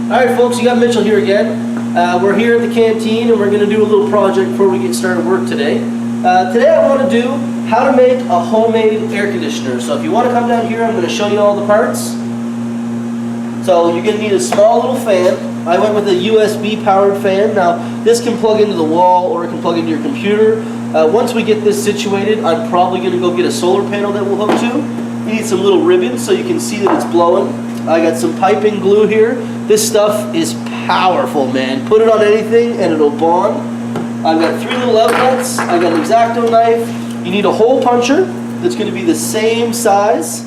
Alright folks, you got Mitchell here again. We're here at the canteen and we're going to do a little project before we get started work today. Today I want to do how to make a homemade air conditioner. So if you want to come down here, I'm going to show you all the parts. So you're going to need a small little fan. I went with a USB powered fan. Now this can plug into the wall or it can plug into your computer. Once we get this situated, I'm probably going to go get a solar panel that we'll hook to. You need some little ribbons so you can see that it's blowing. I got some piping glue here. This stuff is powerful, man. Put it on anything and it'll bond. I've got 3 little outlets. I got an X-Acto knife. You need a hole puncher that's going to be the same size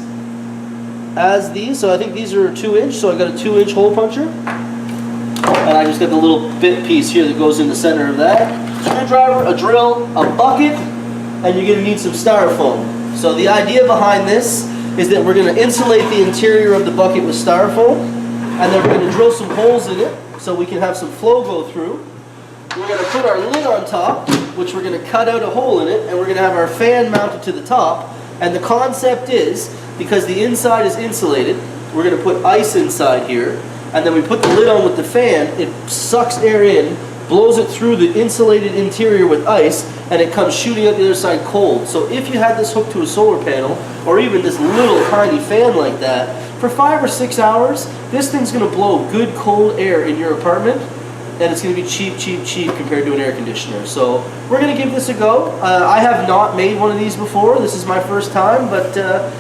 as these. So I think these are 2-inch, so I got a 2-inch hole puncher. And I just got the little bit piece here that goes in the center of that. Screwdriver, a drill, a bucket, and you're going to need some styrofoam. So the idea behind this is that we're going to insulate the interior of the bucket with styrofoam, and then we're going to drill some holes in it so we can have some flow go through. We're going to put our lid on top, which we're going to cut out a hole in it, and we're going to have our fan mounted to the top. And the concept is, because the inside is insulated, we're going to put ice inside here, and then we put the lid on with the fan. It sucks air in, blows it through the insulated interior with ice, and it comes shooting out the other side cold. So if you had this hooked to a solar panel, or even this little tiny fan like that, for 5 or 6 hours, this thing's going to blow good cold air in your apartment, and it's going to be cheap, cheap, cheap compared to an air conditioner. So we're going to give this a go. I have not made one of these before. This is my first time, but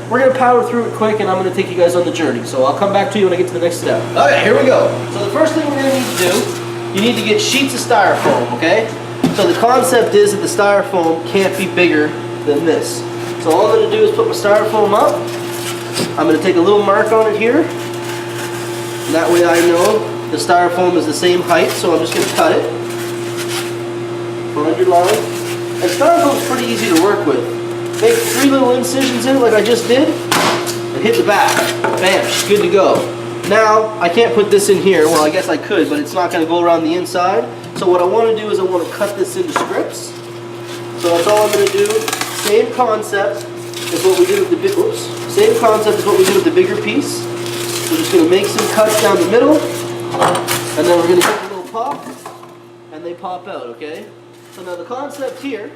we're going to power through it quick, and I'm going to take you guys on the journey. So I'll come back to you when I get to the next step. Okay, here we go. So the first thing we're going to need to do, you need to get sheets of styrofoam, okay? So the concept is that the styrofoam can't be bigger than this. So all I'm going to do is put my styrofoam up. I'm going to take a little mark on it here. And that way I know the styrofoam is the same height, so I'm just going to cut it. Find your line. And styrofoam's pretty easy to work with. Make 3 little incisions in it like I just did, and hit the back. Bam, she's good to go. Now, I can't put this in here. Well, I guess I could, but it's not going to go around the inside. So what I want to do is I want to cut this into strips. So that's all I'm going to do. Same concept as what we did with the big. Oops. Same concept as what we did with the bigger piece. We're just going to make some cuts down the middle, and then we're going to give it a little pop, and they pop out. Okay. So now the concept here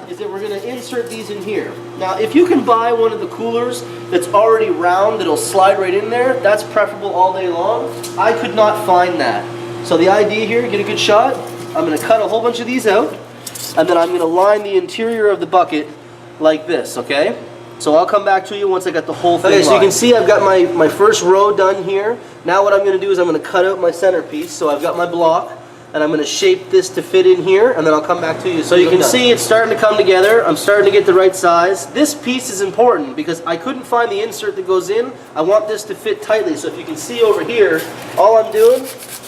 is that we're going to insert these in here. Now, if you can buy one of the coolers that's already round that'll slide right in there, that's preferable all day long. I could not find that. So the idea here, get a good shot, I'm going to cut a whole bunch of these out, and then I'm going to line the interior of the bucket like this, okay? So I'll come back to you once I got the whole thing lined. So you can see I've got my first row done here. Now what I'm going to do is I'm going to cut out my centerpiece. So I've got my block, and I'm going to shape this to fit in here, and then I'll come back to you. So you can see it's starting to come together. I'm starting to get the right size. This piece is important because I couldn't find the insert that goes in. I want this to fit tightly. So if you can see over here, all I'm doing,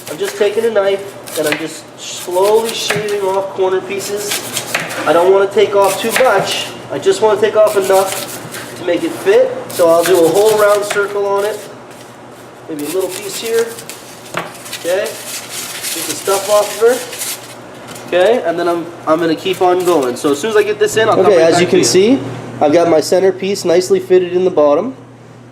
I'm just taking a knife and I'm just slowly shaving off corner pieces. I don't want to take off too much. I just want to take off enough to make it fit. So I'll do a whole round circle on it. Maybe a little piece here. Okay. Get the stuff off of her. Okay, and then I'm going to keep on going. So as soon as I get this in, I'll come right back to you. As you can see, I've got my centerpiece nicely fitted in the bottom.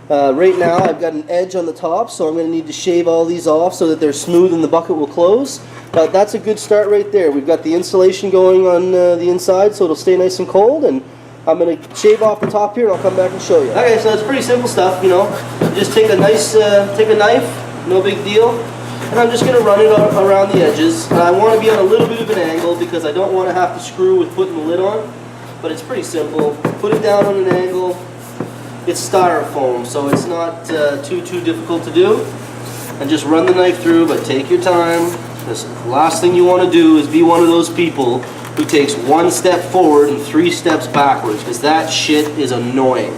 Right now I've got an edge on the top, so I'm going to need to shave all these off so that they're smooth and the bucket will close. But that's a good start right there. We've got the insulation going on the inside, so it'll stay nice and cold. And I'm going to shave off the top here, and I'll come back and show you. Okay, so it's pretty simple stuff, you know. Just take a nice, take a knife, no big deal. And I'm just going to run it around the edges. And I want to be on a little bit of an angle because I don't want to have to screw with putting the lid on. But it's pretty simple. Put it down on an angle. It's styrofoam, so it's not too difficult to do. And just run the knife through, but take your time. The last thing you want to do is be one of those people who takes 1 step forward and 3 steps backwards, because that shit is annoying.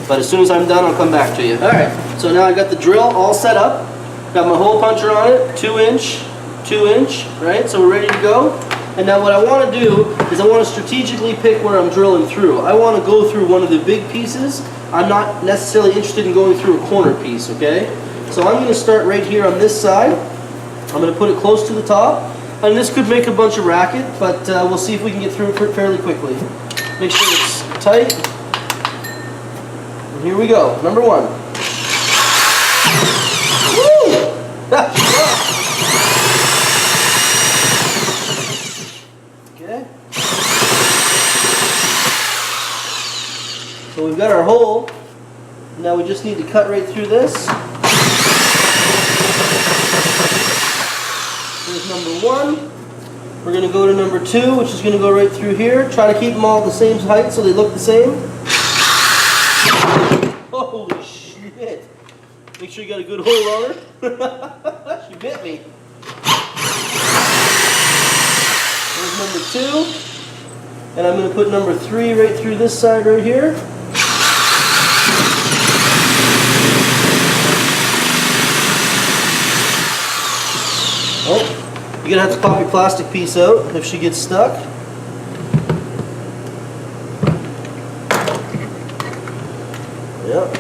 But as soon as I'm done, I'll come back to you. Alright, so now I got the drill all set up. Got my hole puncher on it, 2-inch, 2-inch, right? So we're ready to go. And now what I want to do is I want to strategically pick where I'm drilling through. I want to go through one of the big pieces. I'm not necessarily interested in going through a corner piece, okay? So I'm going to start right here on this side. I'm going to put it close to the top. And this could make a bunch of racket, but we'll see if we can get through it fairly quickly. Make sure it's tight. And here we go, number 1. Woo! got our hole. Now we just need to cut right through this. There's number 1. We're going to go to number 2, which is going to go right through here. Try to keep them all the same height so they look the same. Holy shit. Make sure you got a good hold on her. She bit me. There's number 2. And I'm going to put number 3 right through this side right here. Oh, you're going to have to pop your plastic piece out if she gets stuck. Yep.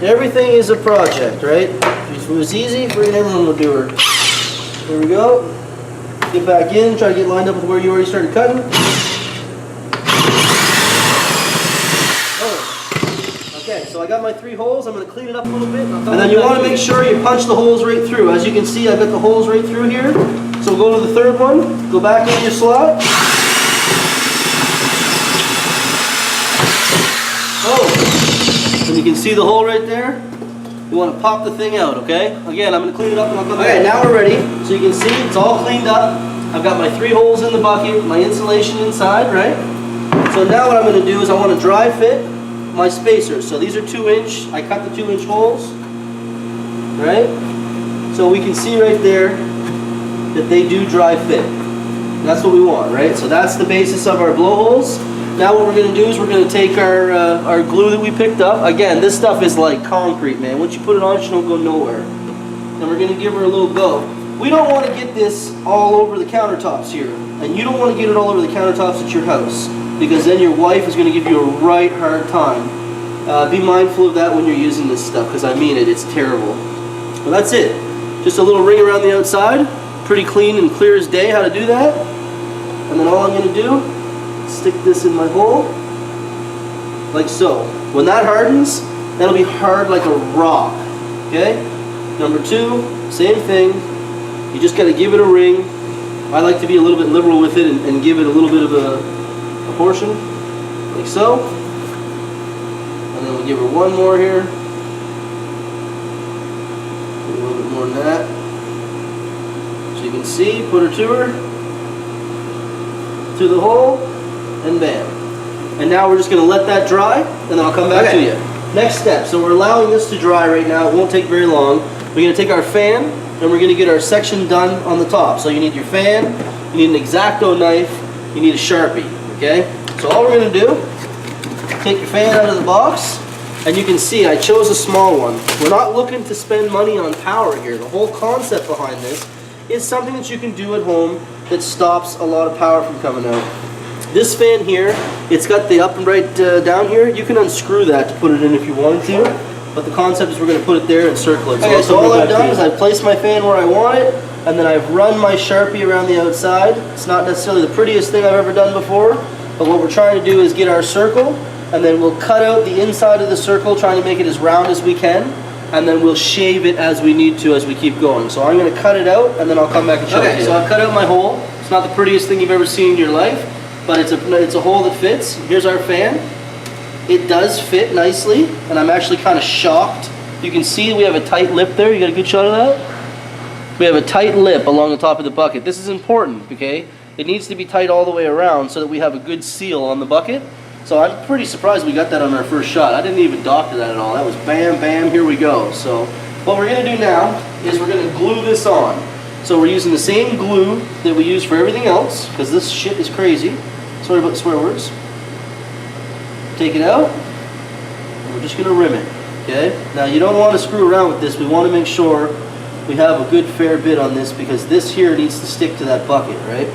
Everything is a project, right? If it was easy, freaking everyone would do her. There we go. Get back in, try to get lined up with where you already started cutting. Oh. Okay, so I got my 3 holes. I'm going to clean it up a little bit. And then you want to make sure you punch the holes right through. As you can see, I've got the holes right through here. So we'll go to the 3rd one. Go back in your slot. Oh, and you can see the hole right there. You want to pop the thing out, okay? Again, I'm going to clean it up and I'll come back. Okay, now we're ready. So you can see it's all cleaned up. I've got my 3 holes in the bucket, my insulation inside, right? So now what I'm going to do is I want to dry fit my spacers. So these are 2-inch. I cut the 2-inch holes, right? So we can see right there that they do dry fit. That's what we want, right? So that's the basis of our blowholes. Now what we're going to do is we're going to take our glue that we picked up. Again, this stuff is like concrete, man. Once you put it on, she don't go nowhere. And we're going to give her a little go. We don't want to get this all over the countertops here. And you don't want to get it all over the countertops at your house, because then your wife is going to give you a right hard time. Be mindful of that when you're using this stuff, because I mean it, it's terrible. Well, that's it. Just a little ring around the outside. Pretty clean and clear as day how to do that. And then all I'm going to do, stick this in my hole, like so. When that hardens, that'll be hard like a rock, okay? Number 2, same thing. You just got to give it a ring. I like to be a little bit liberal with it and give it a little bit of a portion, like so. And then we'll give her one more here. A little bit more than that. So you can see, put her to her, through the hole, and bam. And now we're just going to let that dry, and then I'll come back to you. Next step, so we're allowing this to dry right now. It won't take very long. We're going to take our fan, and we're going to get our section done on the top. So you need your fan, you need an X-Acto knife, you need a Sharpie, okay? So all we're going to do, take your fan out of the box, and you can see I chose a small one. We're not looking to spend money on power here. The whole concept behind this is something that you can do at home that stops a lot of power from coming out. This fan here, it's got the up and right down here. You can unscrew that to put it in if you wanted to, but the concept is we're going to put it there and circle it. So all I've done is I've placed my fan where I want it, and then I've run my Sharpie around the outside. It's not necessarily the prettiest thing I've ever done before, but what we're trying to do is get our circle, and then we'll cut out the inside of the circle, trying to make it as round as we can, and then we'll shave it as we need to as we keep going. So I'm going to cut it out, and then I'll come back and show you. Okay, so I've cut out my hole. It's not the prettiest thing you've ever seen in your life, but it's a hole that fits. Here's our fan. It does fit nicely, and I'm actually kind of shocked. You can see we have a tight lip there. You got a good shot of that? We have a tight lip along the top of the bucket. This is important, okay? It needs to be tight all the way around so that we have a good seal on the bucket. So I'm pretty surprised we got that on our first shot. I didn't even doctor that at all. That was bam, bam, here we go. So what we're going to do now is we're going to glue this on. So we're using the same glue that we use for everything else, because this shit is crazy. Sorry about the swear words. Take it out, and we're just going to rim it, okay? Now you don't want to screw around with this. We want to make sure we have a good fair bit on this, because this here needs to stick to that bucket, right?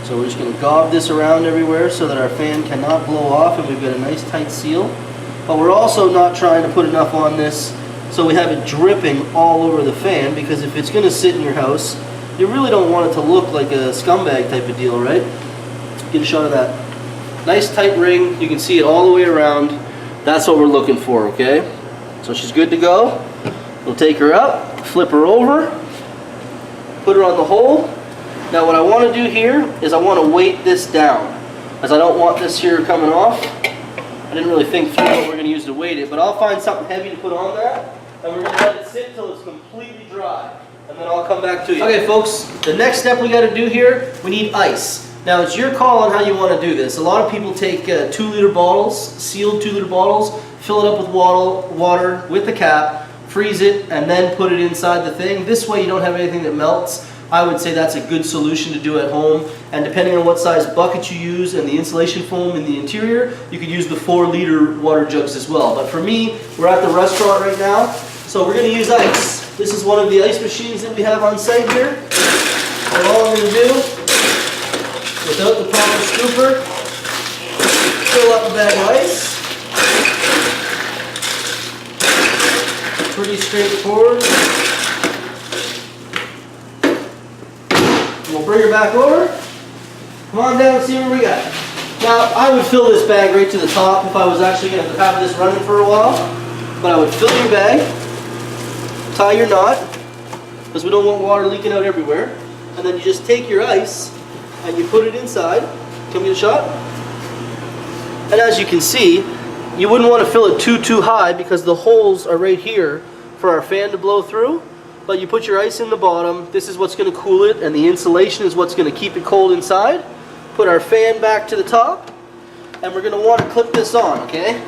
So we're just going to gob this around everywhere so that our fan cannot blow off, and we've got a nice tight seal. But we're also not trying to put enough on this so we have it dripping all over the fan, because if it's going to sit in your house, you really don't want it to look like a scumbag type of deal, right? Get a shot of that. Nice tight ring. You can see it all the way around. That's what we're looking for, okay? So she's good to go. We'll take her up, flip her over, put her on the hole. Now what I want to do here is I want to weight this down. as I don't want this here coming off. I didn't really think through what we're going to use to weight it, but I'll find something heavy to put on that, and we're going to let it sit till it's completely dry, and then I'll come back to you. Okay folks, the next step we got to do here, we need ice. Now it's your call on how you want to do this. A lot of people take 2-liter bottles, sealed 2-liter bottles, fill it up with water with the cap, freeze it, and then put it inside the thing. This way you don't have anything that melts. I would say that's a good solution to do at home, and depending on what size bucket you use and the insulation foam in the interior, you could use the 4-liter water jugs as well. But for me, we're at the restaurant right now, so we're going to use ice. This is one of the ice machines that we have on site here. And all I'm going to do, without the proper scooper, fill up a bag of ice. Pretty straightforward. We'll bring her back over. Come on down and see what we got. Now, I would fill this bag right to the top if I was actually going to have this running for a while. But I would fill your bag, tie your knot, because we don't want water leaking out everywhere. And then you just take your ice and you put it inside. Can we get a shot? And as you can see, you wouldn't want to fill it too high because the holes are right here for our fan to blow through. But you put your ice in the bottom, this is what's going to cool it, and the insulation is what's going to keep it cold inside. Put our fan back to the top, and we're going to want to clip this on, okay?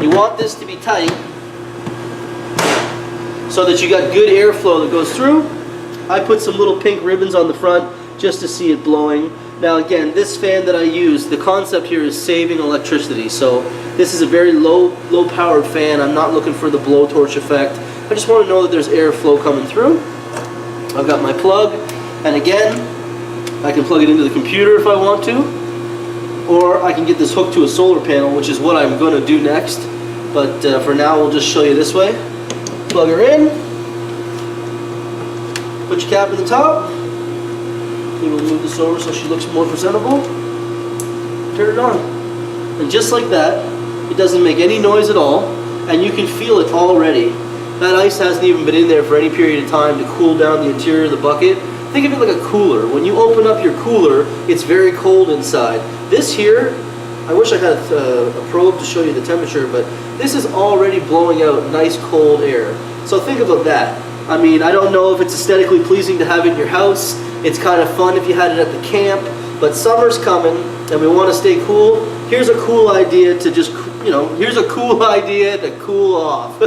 You want this to be tight so that you got good airflow that goes through. I put some little pink ribbons on the front just to see it blowing. Now again, this fan that I use, the concept here is saving electricity. So this is a very low powered fan. I'm not looking for the blowtorch effect. I just want to know that there's airflow coming through. I've got my plug, and again, I can plug it into the computer if I want to, or I can get this hooked to a solar panel, which is what I'm going to do next. But for now, we'll just show you this way. Plug her in, put your cap in the top. We'll move this over so she looks more presentable. Turn it on. And just like that, it doesn't make any noise at all, and you can feel it already. That ice hasn't even been in there for any period of time to cool down the interior of the bucket. Think of it like a cooler. When you open up your cooler, it's very cold inside. This here, I wish I had a probe to show you the temperature, but this is already blowing out nice cold air. So think about that. I mean, I don't know if it's aesthetically pleasing to have it in your house. It's kind of fun if you had it at the camp, but summer's coming and we want to stay cool. Here's a cool idea to just, here's a cool idea to cool off.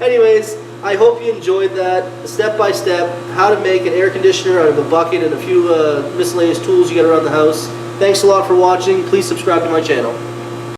Anyways, I hope you enjoyed that step by step, how to make an air conditioner out of a bucket and a few miscellaneous tools you got around the house. Thanks a lot for watching. Please subscribe to my channel.